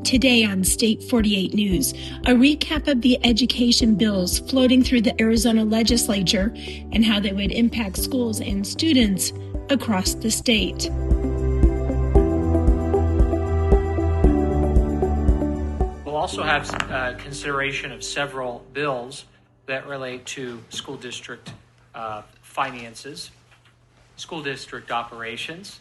Today on State 48 News, a recap of the education bills floating through the Arizona legislature and how they would impact schools and students across the state. We'll also have consideration of several bills that relate to school district finances, school district operations.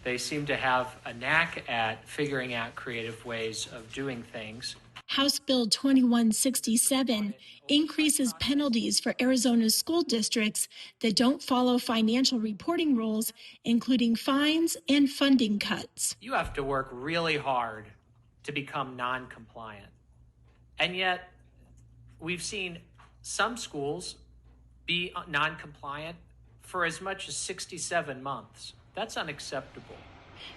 They seem to have a knack at figuring out creative ways of doing things. House Bill 2167 increases penalties for Arizona's school districts that don't follow financial reporting rules, including fines and funding cuts. You have to work really hard to become non-compliant. And yet, we've seen some schools be non-compliant for as much as 67 months. That's unacceptable.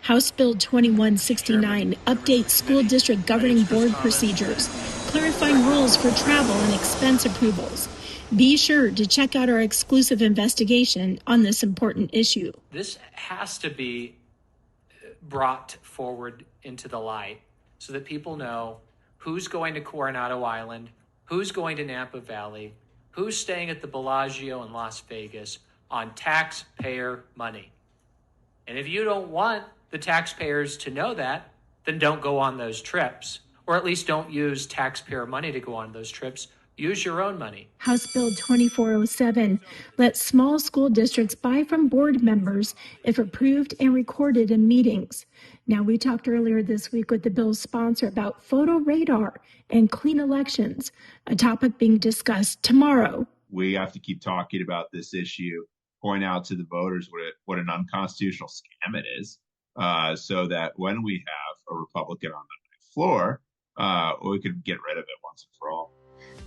House Bill 2169 updates school district governing board procedures, clarifying rules for travel and expense approvals. Be sure to check out our exclusive investigation on this important issue. This has to be brought forward into the light so that people know who's going to Coronado Island, who's going to Napa Valley, who's staying at the Bellagio in Las Vegas on taxpayer money. And if you don't want the taxpayers to know that, then don't go on those trips. Or at least don't use taxpayer money to go on those trips. Use your own money. House Bill 2407 lets small school districts buy from board members if approved and recorded in meetings. Now, we talked earlier this week with the bill's sponsor about photo radar and clean elections, a topic being discussed tomorrow. We have to keep talking about this issue, point out to the voters what an unconstitutional scam it is, so that when we have a Republican on the floor, we could get rid of it once and for all.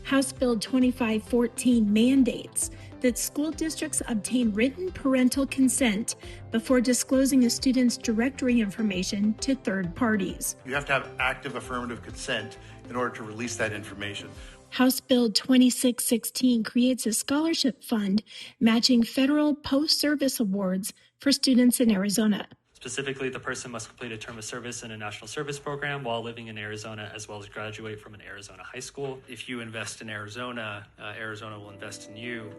House Bill 2514 mandates that school districts obtain written parental consent before disclosing a student's directory information to third parties. You have to have active affirmative consent in order to release that information. House Bill 2616 creates a scholarship fund matching federal post-service awards for students in Arizona. Specifically, the person must complete a term of service in a national service program while living in Arizona, as well as graduate from an Arizona high school. If you invest in Arizona, Arizona will invest in you.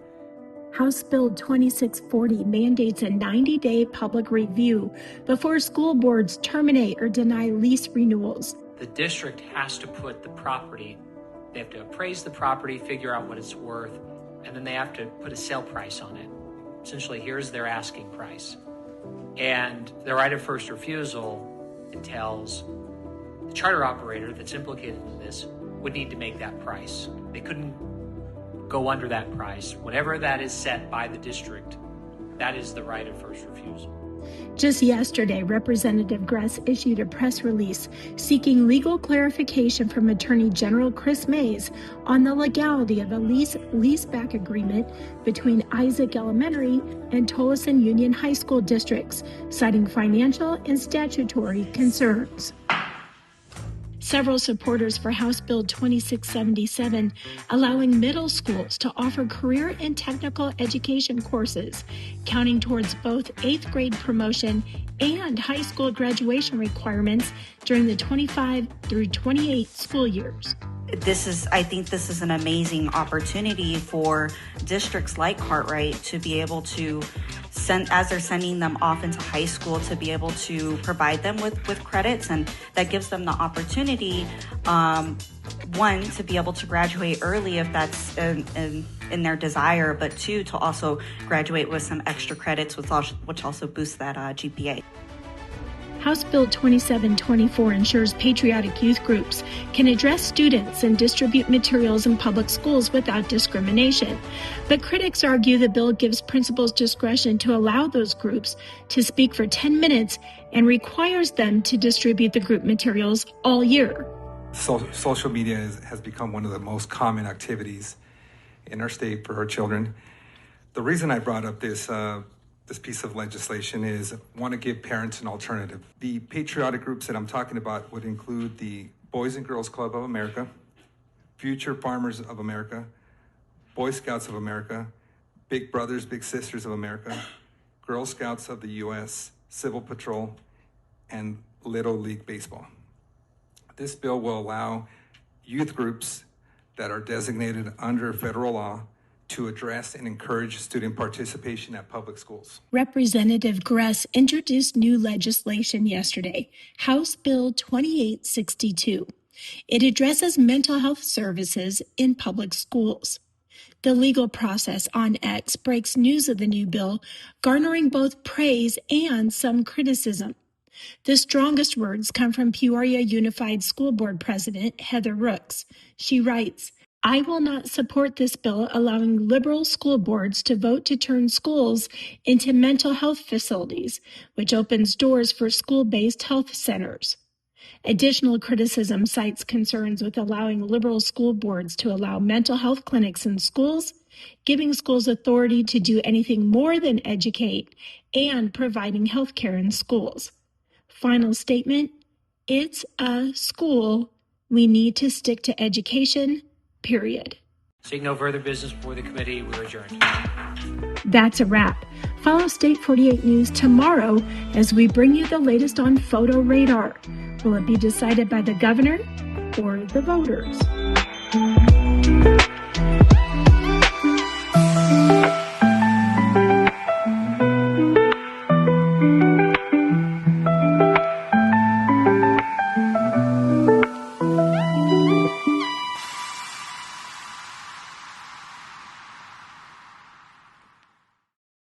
House Bill 2640 mandates a 90-day public review before school boards terminate or deny lease renewals. The district has to put the property, they have to appraise the property, figure out what it's worth, and then they have to put a sale price on it. Essentially, here's their asking price. And the right of first refusal entails the charter operator that's implicated in this would need to make that price. They couldn't go under that price. Whatever that is set by the district, that is the right of first refusal. Just yesterday, Representative Gress issued a press release seeking legal clarification from Attorney General Chris Mays on the legality of a leaseback agreement between Isaac Elementary and Tolleson Union High School districts, citing financial and statutory concerns. Several supporters for House Bill 2677, allowing middle schools to offer career and technical education courses, counting towards both 8th grade promotion and high school graduation requirements during the 25 through 28 school years. I think this is an amazing opportunity for districts like Cartwright to be able to as they're sending them off into high school, to be able to provide them with credits, and that gives them the opportunity, one, to be able to graduate early if that's in their desire, but two, to also graduate with some extra credits, which also boosts that GPA. House Bill 2724 ensures patriotic youth groups can address students and distribute materials in public schools without discrimination. But critics argue the bill gives principals discretion to allow those groups to speak for 10 minutes and requires them to distribute the group materials all year. Social media has become one of the most common activities in our state for our children. The reason I brought up this piece of legislation is I want to give parents an alternative. The patriotic groups that I'm talking about would include the Boys and Girls Club of America, Future Farmers of America, Boy Scouts of America, Big Brothers, Big Sisters of America, Girl Scouts of the U.S., Civil Patrol, and Little League Baseball. This bill will allow youth groups that are designated under federal law to address and encourage student participation at public schools. Representative Gress introduced new legislation yesterday, House Bill 2862. It addresses mental health services in public schools. The legal process on X breaks news of the new bill, garnering both praise and some criticism. The strongest words come from Peoria Unified School Board President Heather Rooks. She writes, "I will not support this bill allowing liberal school boards to vote to turn schools into mental health facilities, which opens doors for school-based health centers." Additional criticism cites concerns with allowing liberal school boards to allow mental health clinics in schools, giving schools authority to do anything more than educate, and providing health care in schools. Final statement, it's a school. We need to stick to education, period. Seeing no further business before the committee, we're adjourned. That's a wrap. Follow State 48 News tomorrow as we bring you the latest on photo radar. Will it be decided by the governor or the voters?